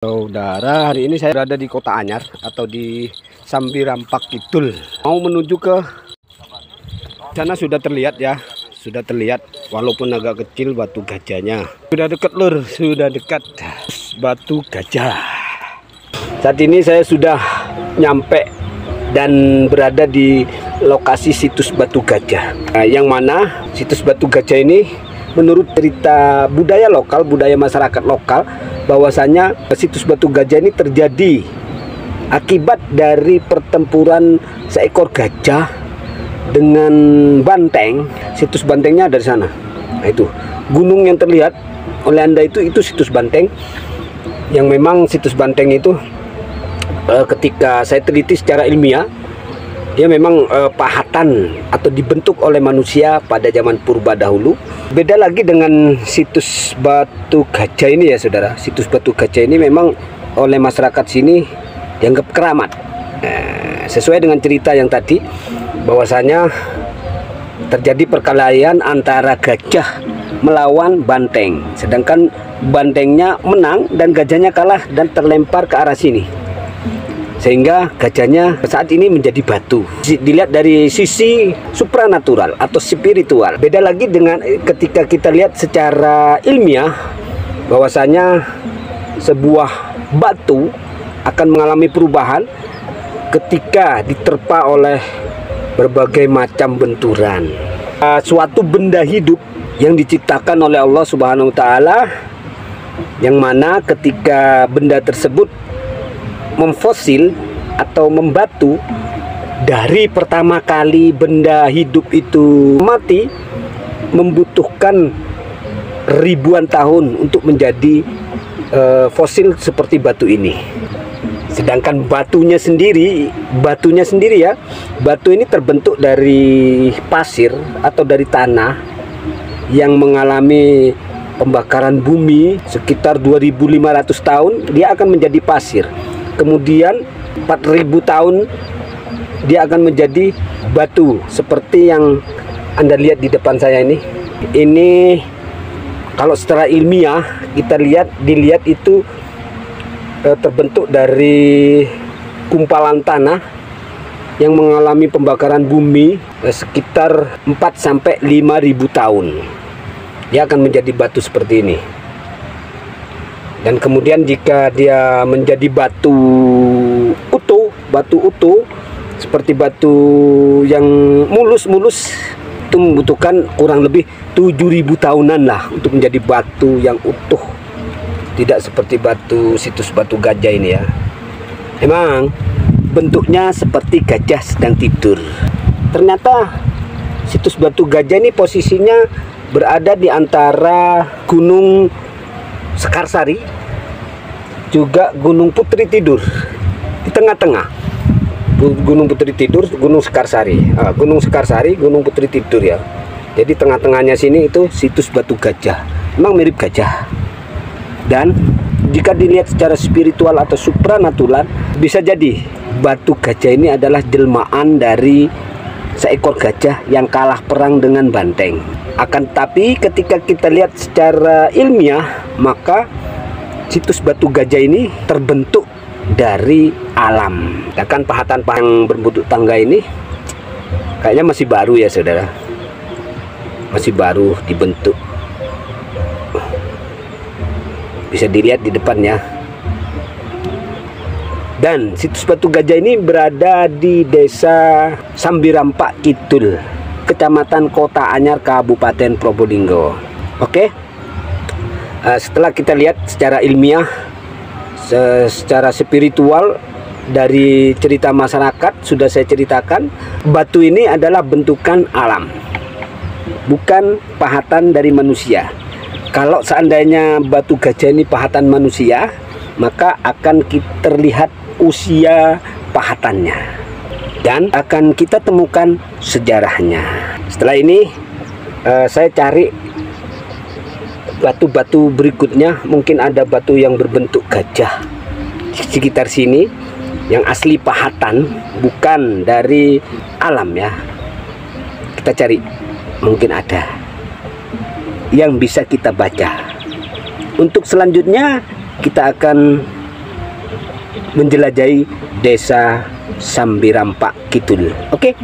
Saudara, hari ini saya berada di Kota Anyar atau di Sambirampak Kidul. Mau menuju ke sana, sudah terlihat ya, sudah terlihat walaupun agak kecil batu gajahnya. Sudah dekat lur, sudah dekat batu gajah. Saat ini saya sudah nyampe dan berada di lokasi situs batu gajah. Yang mana situs batu gajah ini menurut cerita budaya lokal, budaya masyarakat lokal, bahwasanya situs batu gajah ini terjadi akibat dari pertempuran seekor gajah dengan banteng. Situs bantengnya dari sana. Nah, itu gunung yang terlihat oleh Anda itu situs banteng, yang memang situs banteng itu ketika saya teliti secara ilmiah, dia memang pahatan atau dibentuk oleh manusia pada zaman purba dahulu. Beda lagi dengan situs batu gajah ini ya saudara. Situs batu gajah ini memang oleh masyarakat sini dianggap keramat. Sesuai dengan cerita yang tadi, bahwasanya terjadi perkelahian antara gajah melawan banteng. Sedangkan bantengnya menang dan gajahnya kalah dan terlempar ke arah sini, sehingga gajahnya saat ini menjadi batu. Dilihat dari sisi supranatural atau spiritual. Beda lagi dengan ketika kita lihat secara ilmiah, bahwasanya sebuah batu akan mengalami perubahan ketika diterpa oleh berbagai macam benturan. Suatu benda hidup yang diciptakan oleh Allah Subhanahu wa Ta'ala, yang mana ketika benda tersebut memfosil atau membatu, dari pertama kali benda hidup itu mati membutuhkan ribuan tahun untuk menjadi fosil seperti batu ini. Sedangkan batunya sendiri ya, batu ini terbentuk dari pasir atau dari tanah yang mengalami pembakaran bumi sekitar 2500 tahun, dia akan menjadi pasir. Kemudian 4000 tahun dia akan menjadi batu seperti yang Anda lihat di depan saya ini. Ini kalau secara ilmiah kita dilihat itu terbentuk dari kumpalan tanah yang mengalami pembakaran bumi sekitar 4 sampai 5000 tahun. Dia akan menjadi batu seperti ini. Dan kemudian jika dia menjadi batu utuh seperti batu yang mulus itu membutuhkan kurang lebih 7000 tahunan lah untuk menjadi batu yang utuh. Tidak seperti batu situs batu gajah ini ya. Memang bentuknya seperti gajah sedang tidur. Ternyata situs batu gajah ini posisinya berada di antara Gunung Sekarsari juga Gunung Putri Tidur. Di tengah-tengah Gunung Putri Tidur, Gunung Sekarsari, Gunung Sekarsari, Gunung Putri Tidur ya. Jadi tengah-tengahnya sini itu situs batu gajah. Memang mirip gajah. Dan jika dilihat secara spiritual atau supranatural, bisa jadi batu gajah ini adalah jelmaan dari seekor gajah yang kalah perang dengan banteng. Akan tetapi ketika kita lihat secara ilmiah, maka situs batu gajah ini terbentuk dari alam. Bahkan pahatan-pahatan yang berbentuk tangga ini kayaknya masih baru ya saudara. Masih baru dibentuk. Bisa dilihat di depannya. Dan situs batu gajah ini berada di desa Sambirampak Kidul, Kecamatan Kota Anyar, Kabupaten Probolinggo. Oke. Setelah kita lihat secara ilmiah, secara spiritual, dari cerita masyarakat sudah saya ceritakan, batu ini adalah bentukan alam, bukan pahatan dari manusia. Kalau seandainya batu gajah ini pahatan manusia, maka akan terlihat usia pahatannya dan akan kita temukan sejarahnya. Setelah ini saya cari batu-batu berikutnya. Mungkin ada batu yang berbentuk gajah di sekitar sini yang asli pahatan, bukan dari alam ya. Kita cari, mungkin ada yang bisa kita baca. Untuk selanjutnya kita akan menjelajahi desa Sambirampak Kidul. Oke.